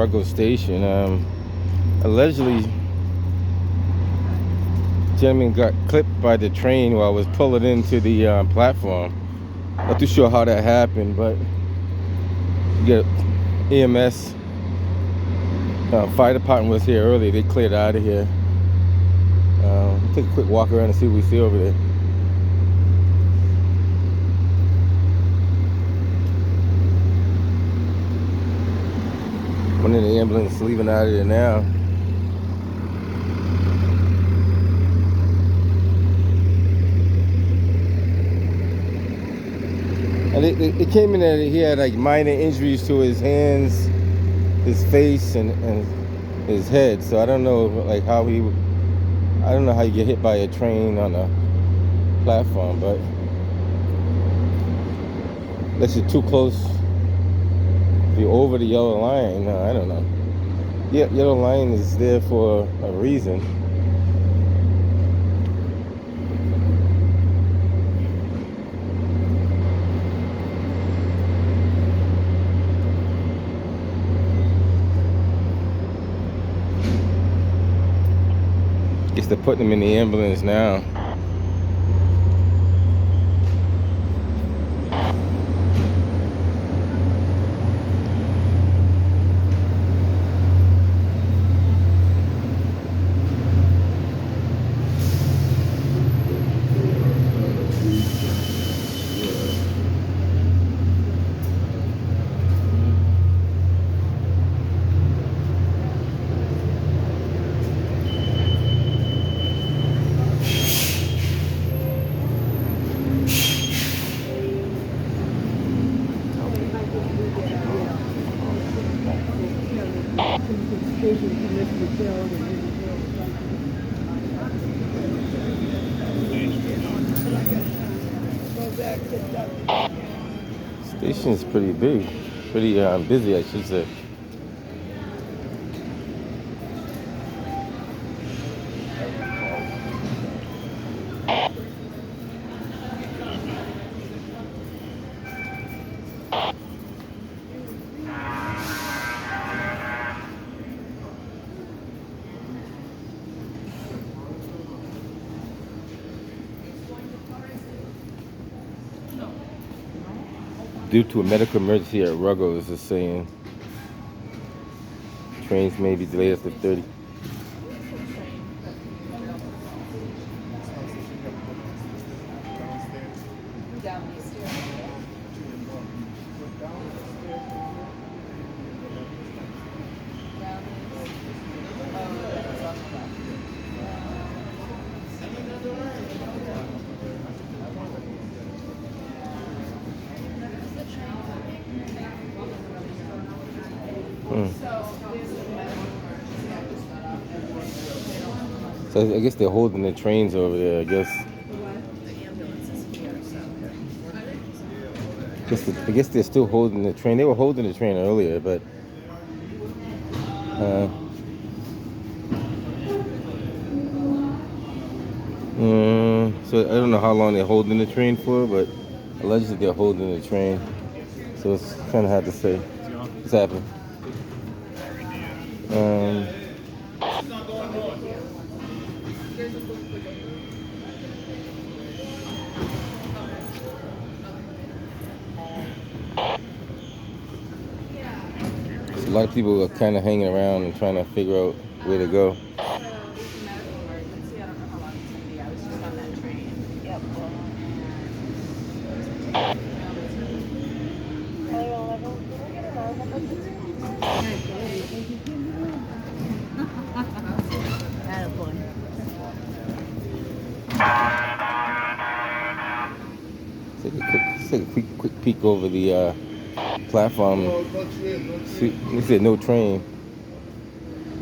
Ruggles Station. Allegedly, gentleman got clipped by the train while I was pulling into the platform. Not too sure how that happened, but you get EMS. Fire department was here earlier. They cleared out of here. We'll take a quick walk around and see what we see over there. One in the ambulance leaving out of there now. And it came in that he had like minor injuries to his hands, his face, and his head. So I don't know like how he would. I don't know how you get hit by a train on a platform, but unless you're too close, if you're over the yellow line, I don't know. Yeah, yellow line is there for a reason. Guess they're putting him in the ambulance now. Station's pretty big, pretty busy, I should say. Due to a medical emergency at Ruggles, is saying trains may be delayed up to 30. So I guess they're holding the trains over there, I guess. I guess they're still holding the train. They were holding the train earlier, but so I don't know how long they're holding the train for, but allegedly they're holding the train. So it's kind of hard to say what's happening. A lot of people are kind of hanging around and trying to figure out where to go. Let's take a quick peek over the platform. They said no train.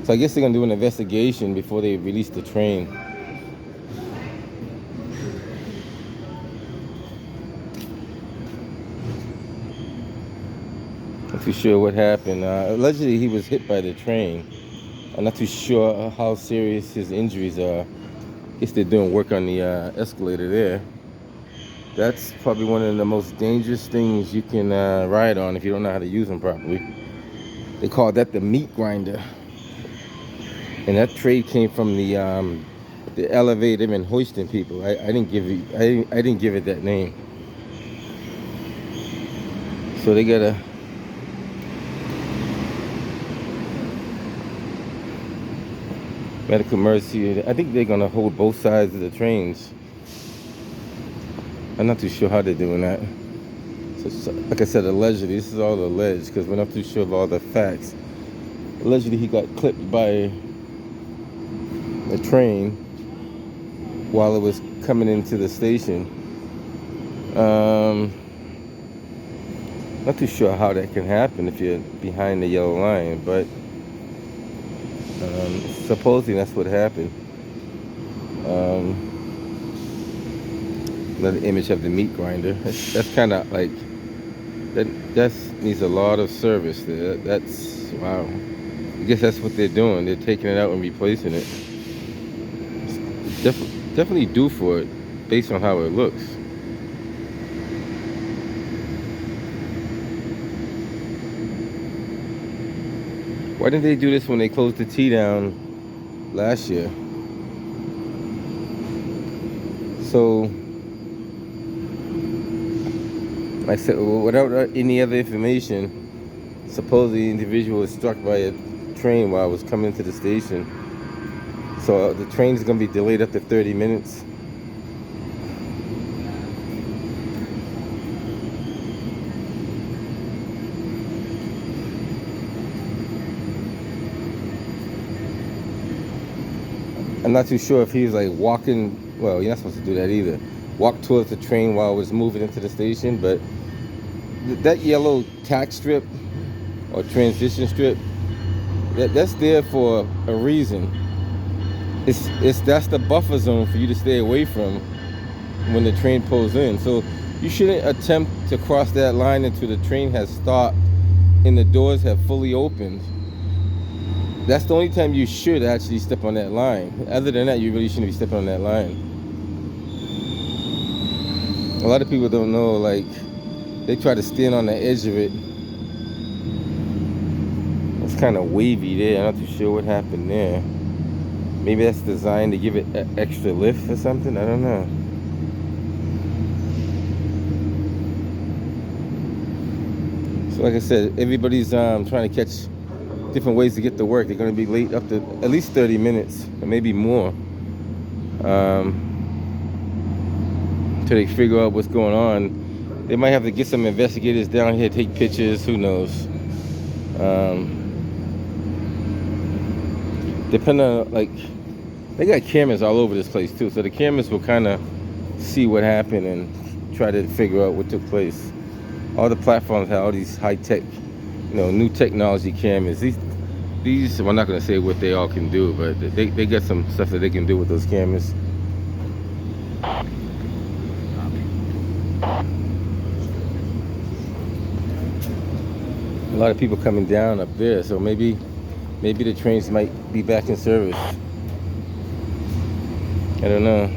So I guess they're gonna do an investigation before they release the train. Not too sure what happened. Allegedly he was hit by the train. I'm not too sure how serious his injuries are. I guess they're doing work on the escalator there. That's probably one of the most dangerous things you can ride on if you don't know how to use them properly. They call that the meat grinder, and that trade came from the elevator and hoisting people. I didn't give it. I didn't give it that name. So they got a Medical Mercy. I think they're gonna hold both sides of the trains. I'm not too sure how they're doing that. So, like I said, allegedly, this is all alleged because we're not too sure of all the facts. Allegedly, he got clipped by a train while it was coming into the station. Not too sure how that can happen if you're behind the yellow line, but supposedly that's what happened. Another image of the meat grinder. That's kind of like that needs a lot of service there. That's wow. I guess that's what they're doing. They're taking it out and replacing it. It's definitely due for it based on how it looks. Why didn't they do this when they closed the T down last year? So, like I said, without any other information, supposedly the individual was struck by a train while it was coming to the station. So the train's gonna be delayed up to 30 minutes. I'm not too sure if he's like walking. Well, you're not supposed to do that either. Walk towards the train while it was moving into the station, but that yellow tack strip or transition strip, that's there for a reason. That's the buffer zone for you to stay away from when the train pulls in. So you shouldn't attempt to cross that line until the train has stopped and the doors have fully opened. That's the only time you should actually step on that line. Other than that, you really shouldn't be stepping on that line. A lot of people don't know, like, they try to stand on the edge of it. It's kind of wavy there. I'm not too sure what happened there. Maybe that's designed to give it extra lift or something. I don't know. So like I said, everybody's trying to catch different ways to get to work. They're going to be late up to at least 30 minutes, or maybe more, until they figure out what's going on. They might have to get some investigators down here, take pictures, who knows. Depending on, like, they got cameras all over this place too, so the cameras will kind of see what happened and try to figure out what took place. All the platforms have all these high-tech, new technology cameras. These, I'm not going to say what they all can do, but they got some stuff that they can do with those cameras. A lot of people coming down up there, so maybe the trains might be back in service. I don't know.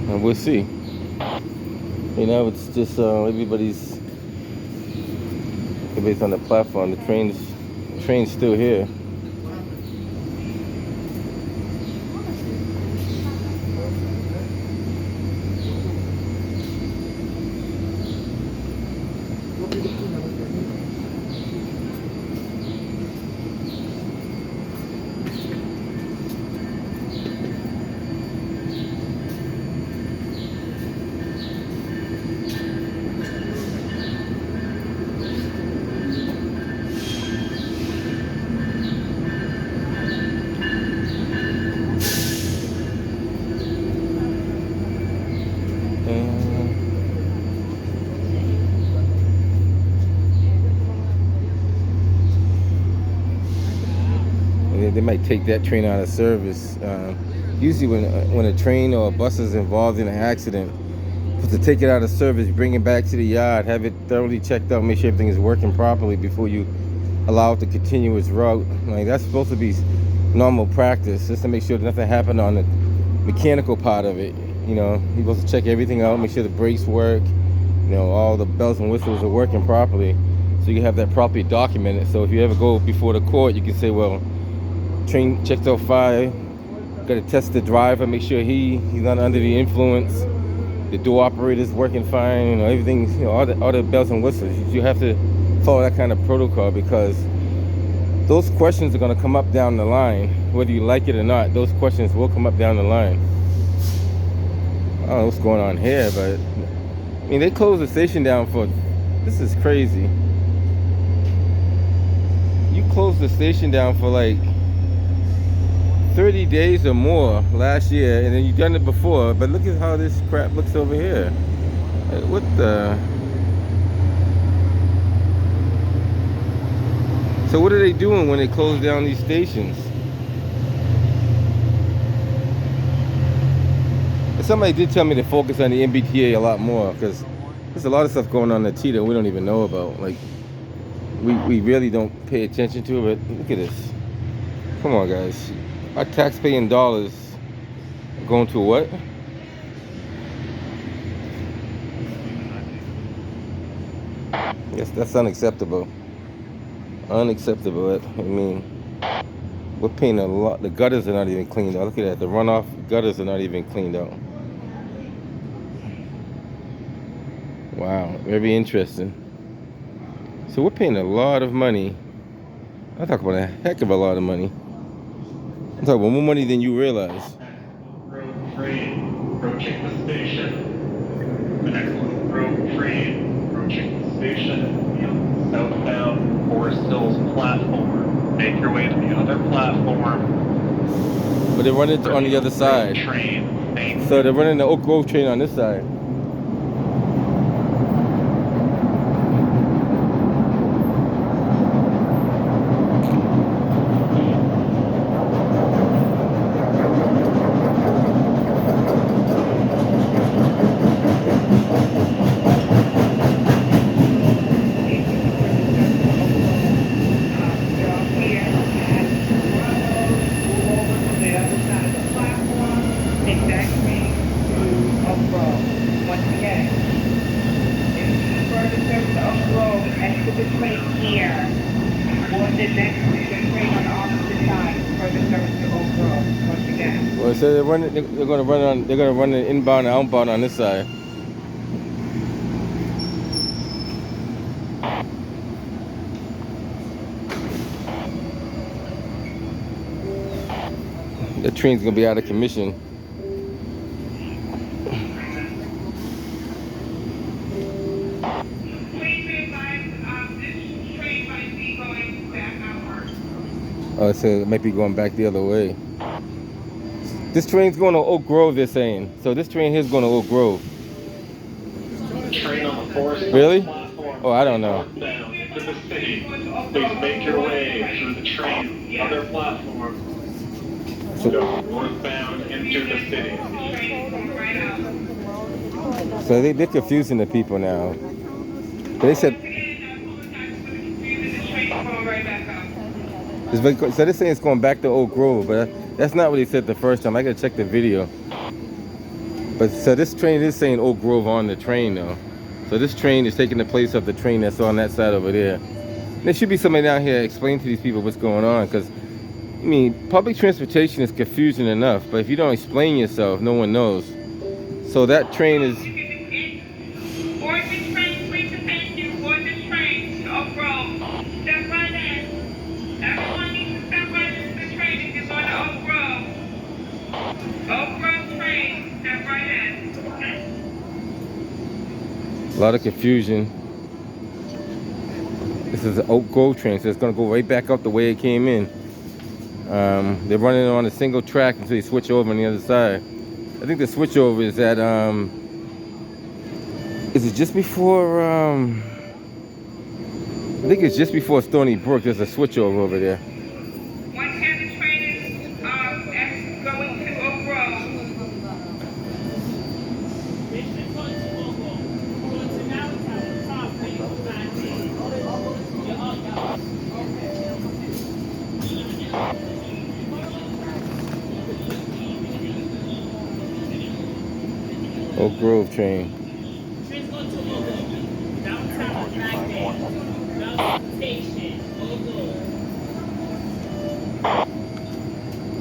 And we'll see. It's just everybody's on the platform. The train's still here. They might take that train out of service. Usually when a train or a bus is involved in an accident, to take it out of service, bring it back to the yard, have it thoroughly checked out, make sure everything is working properly before you allow it to continue its route. Like, that's supposed to be normal practice, just to make sure that nothing happened on the mechanical part of it. You know, you're supposed to check everything out, make sure the brakes work, you know, all the bells and whistles are working properly, so you have that properly documented. So if you ever go before the court, you can say, well, train checked out fire, got to test the driver, make sure he's not under the influence, the door operator's working fine, you know, everything, you know, all the bells and whistles. You have to follow that kind of protocol, because those questions are going to come up down the line, whether you like it or not. Those questions will come up down the line. I don't know what's going on here, but I mean, they closed the station down for, this is crazy. You closed the station down for like 30 days or more last year, and then you've done it before, but look at how this crap looks over here. What the? So what are they doing when they close down these stations? Somebody did tell me to focus on the MBTA a lot more, because there's a lot of stuff going on in T that we don't even know about. Like, we really don't pay attention to it. But look at this. Come on, guys. Our tax-paying dollars are going to what? Yes, that's unacceptable. Unacceptable. I mean, we're paying a lot. The gutters are not even cleaned out. Look at that. The runoff gutters are not even cleaned out. Wow, very interesting. So we're paying a lot of money. I talk about a heck of a lot of money. I'm talking about more money than you realize. Road train approaching the station. The next one, road train approaching the station. Southbound Forest Hills platform. Make your way to the other platform. But they're running on the other side. Train. So they're running the Oak Grove train on this side. Well, so they're gonna run an inbound and outbound on this side. The train's gonna be out of commission. Oh, so it might be going back the other way. This train's going to Oak Grove, they're saying. So this train here's going to Oak Grove. Train on the Forest Really? platform. Oh, I don't know. Down into the city. Please make your way through the train, other platform. So, Go northbound into the city. so they're confusing the people now. But they said, so they're saying it's going back to Oak Grove, but that's not what they said the first time. I gotta check the video. But so this train is saying Oak Grove on the train though. So this train is taking the place of the train that's on that side over there. There should be somebody down here explaining to these people what's going on, because I mean, public transportation is confusing enough, but if you don't explain yourself, no one knows. So that train is. Board the train, please attention you. Board the train to Oak Grove. Step right in. Everyone needs to step right into the train if you're going to Oak Grove. Oak Grove train, step right in. A lot of confusion. This is an Oak Grove train, so it's gonna go right back up the way it came in. They're running on a single track until they switch over on the other side. I think the switchover is at, is it just before, I think it's just before Stony Brook. There's a switchover over there. One hand the train is going to Oak Grove. Oak Grove train. Train's going to Ogle. Downtown Baghdad. Bell Station.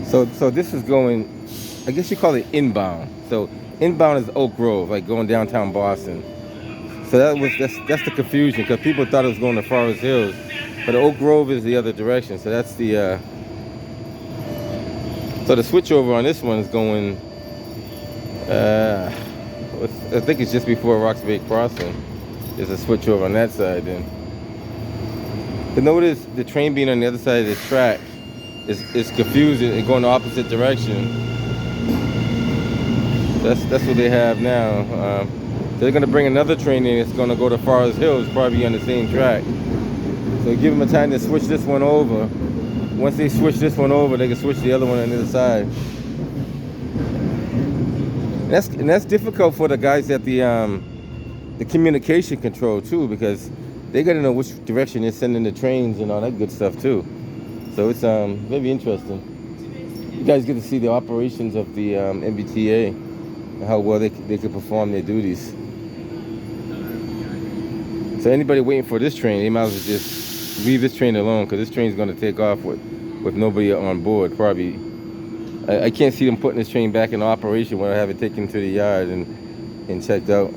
Ogle. So this is going, I guess you call it inbound. So inbound is Oak Grove, like going downtown Boston. So that's the confusion, because people thought it was going to Forest Hills, but Oak Grove is the other direction. So that's the so the switchover on this one is going. I think it's just before Rocks Bay Crossing. There's a switchover on that side then. But notice the train being on the other side of the track is confusing and going the opposite direction. That's what they have now. They're gonna bring another train in. It's gonna go to Forest Hills, probably on the same track. So give them a time to switch this one over. Once they switch this one over, they can switch the other one on the other side. And that's difficult for the guys at the communication control too, because they gotta know which direction they're sending the trains and all that good stuff too. So it's very interesting. You guys get to see the operations of the MBTA and how well they could perform their duties. So anybody waiting for this train, they might as well just leave this train alone, because this train's going to take off with nobody on board, probably. I can't see them putting this train back in operation when I have it taken to the yard and checked out.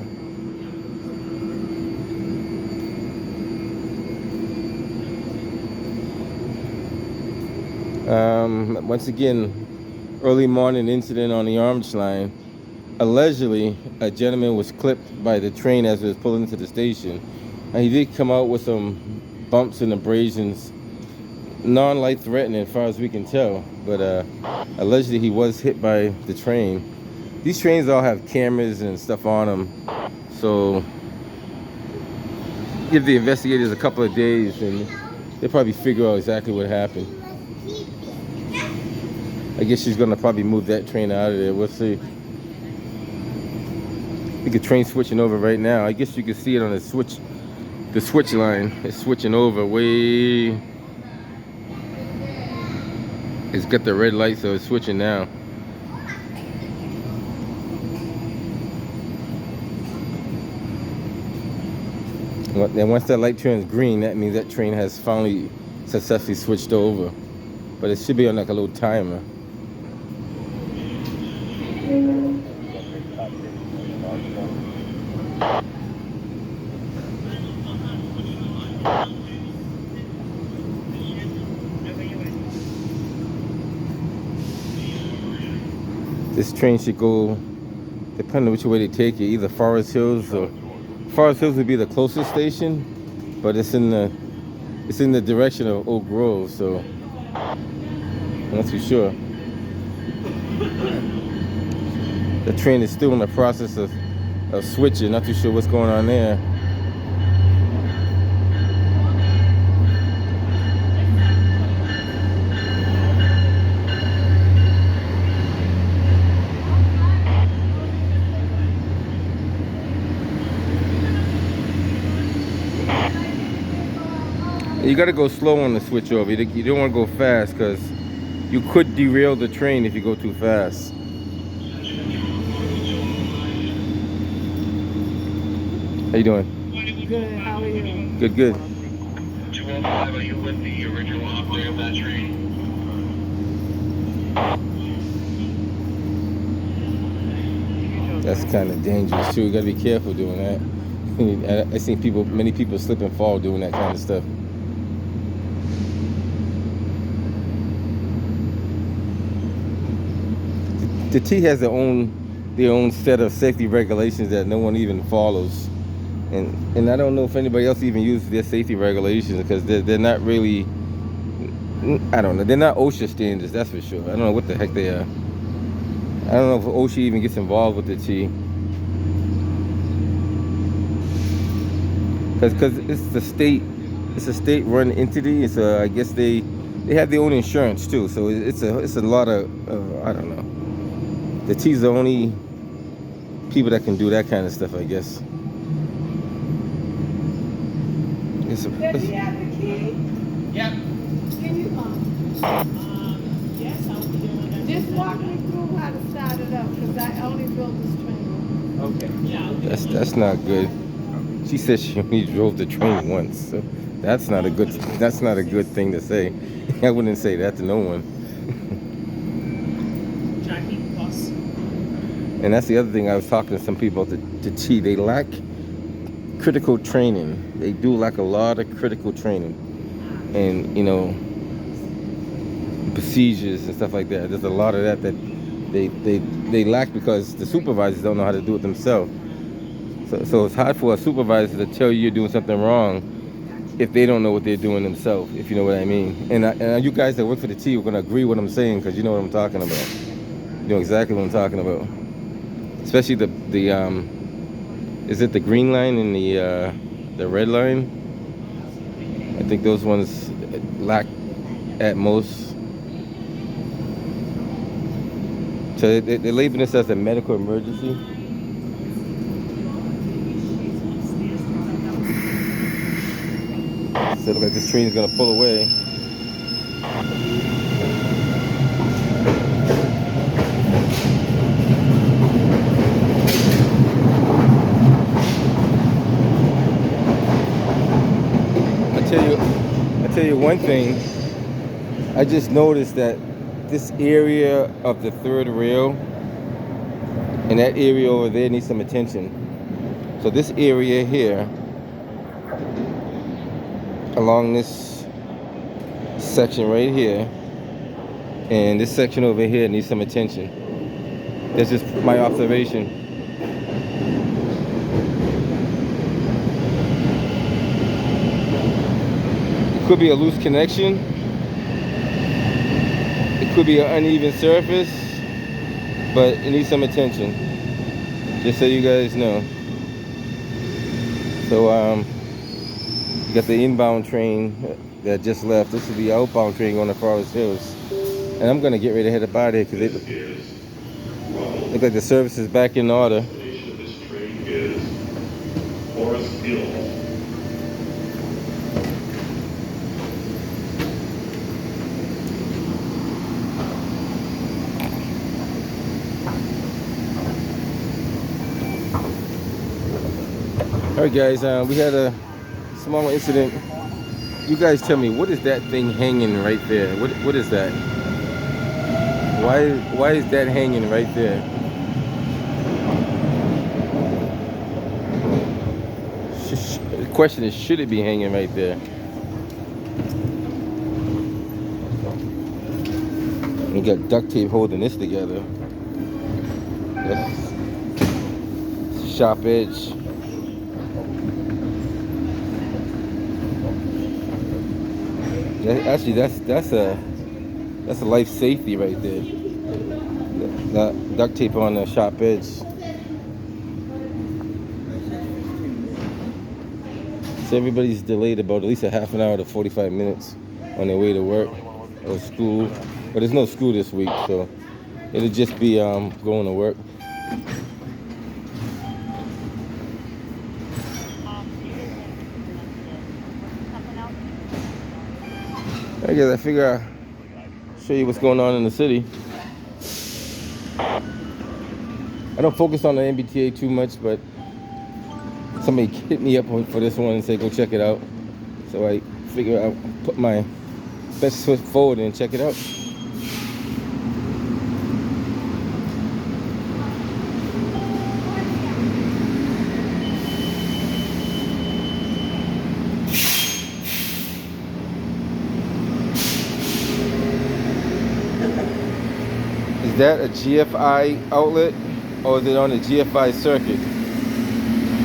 Once again, early morning incident on the Orange Line. Allegedly, a gentleman was clipped by the train as it was pulling into the station. And he did come out with some bumps and abrasions, non-life threatening as far as we can tell. But allegedly he was hit by the train. These trains all have cameras and stuff on them. So give the investigators a couple of days and they'll probably figure out exactly what happened. I guess she's gonna probably move that train out of there. We'll see. I think the train's switching over right now. I guess you can see it on the switch line. It's switching over way. It's got the red light, so it's switching now. Then once that light turns green, that means that train has finally successfully switched over. But it should be on like a little timer. This train should go, depending on which way they take it, either Forest Hills or Forest Hills would be the closest station, but it's in the direction of Oak Grove, so I'm not too sure. The train is still in the process of switching. Not too sure what's going on there. You gotta go slow on the switch over. You don't want to go fast, because you could derail the train if you go too fast. How you doing? Good, how are you? Good, good. 205, are you with the original operator of that train? That's kind of dangerous too. You gotta be careful doing that. I seen many people slip and fall doing that kind of stuff. The T has their own set of safety regulations that no one even follows, and I don't know if anybody else even uses their safety regulations, because they're not really, I don't know, they're not OSHA standards, that's for sure. I don't know what the heck they are. I don't know if OSHA even gets involved with the T, because it's a state-run entity. So I guess they have their own insurance too. So it's a lot of I don't know. The T's the only people that can do that kind of stuff, I guess. Does he have the key? Yep. Can you Yes, I'll be doing that. just walk me through how to start it up, because I only built this train. Okay. Yeah, I'll do That's it. that's not good. She said she only drove the train once, so that's not a good thing to say. I wouldn't say that to no one. Tracking bus. And that's the other thing I was talking to some people to T. They lack critical training. They do lack a lot of critical training, and procedures and stuff like that. There's a lot of that they lack because the supervisors don't know how to do it themselves. So it's hard for a supervisor to tell you you're doing something wrong if they don't know what they're doing themselves, if you know what I mean. And you guys that work for the T are going to agree with what I'm saying because you know what I'm talking about. You know exactly what I'm talking about. Especially the is it the green line and the red line? I think those ones lack at most. So they label this as a medical emergency. So it looks like this train is gonna pull away. I tell you one thing. I just noticed that this area of the third rail and that area over there needs some attention. So this area here, along this section right here, and this section over here needs some attention. That's just my observation. It could be a loose connection. It could be an uneven surface, but it needs some attention. Just so you guys know. So you got the inbound train that just left. This is the outbound train going to Forest Hills. And I'm gonna get ready to head up out of here because it looks like the service is back in order. This train is Forest Hills. All right, guys. We had a small incident. You guys tell me, what is that thing hanging right there? What is that? Why is that hanging right there? The question is, should it be hanging right there? We got duct tape holding this together. That's sharp edge. Actually, that's a life safety right there. The duct tape on the sharp edge. So everybody's delayed about at least a half an hour to 45 minutes on their way to work or school. But there's no school this week, so it'll just be going to work. I guess I figure I'll show you what's going on in the city. I don't focus on the MBTA too much, but somebody hit me up for this one and said go check it out. So I figure I'll put my best foot forward and check it out. Is that a GFI outlet or is it on a GFI circuit?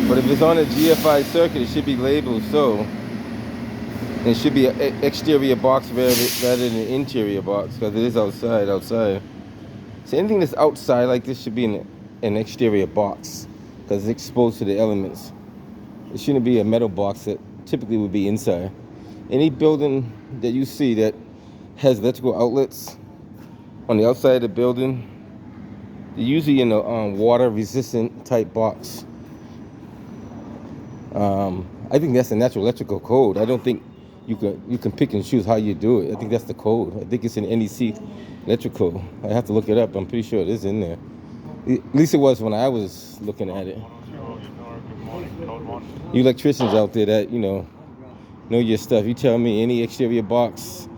But if it's on a GFI circuit, it should be labeled so. It should be an exterior box rather than an interior box because it is outside. So anything that's outside like this should be in an exterior box because it's exposed to the elements. It shouldn't be a metal box that typically would be inside. Any building that you see that has electrical outlets on the outside of the building, they're usually in a water resistant type box. I think that's the natural electrical code. I don't think you can pick and choose how you do it. I think that's the code. I think it's an NEC electrical. I have to look it up. I'm pretty sure it is in there. At least it was when I was looking at it. You electricians out there that, know your stuff. You tell me any exterior box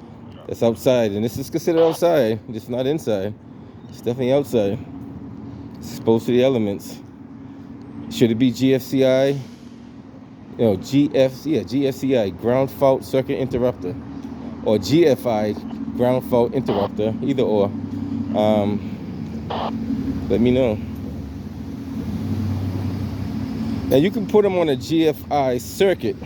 that's outside, and this is considered outside, just not inside. It's definitely outside. It's exposed to the elements. Should it be GFCI? GFCI, ground fault circuit interrupter, or GFI, ground fault interrupter, either or. Let me know. Now you can put them on a GFI circuit,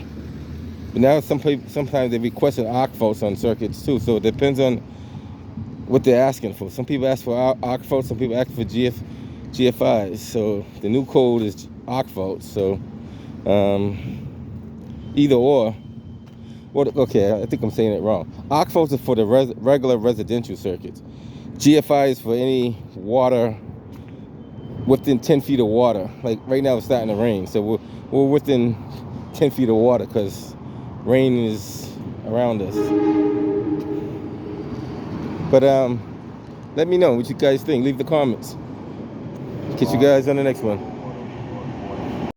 but now sometimes they request an arc faults on circuits too. So it depends on what they're asking for. Some people ask for arc faults, some people ask for GFIs. So the new code is arc faults. So either or. Okay, I think I'm saying it wrong. Arc faults are for the regular residential circuits. GFI is for any water within 10 feet of water. Like right now it's starting to rain, so we're within 10 feet of water because rain is around us. But let me know what you guys think. Leave the comments. Catch you guys on the next one.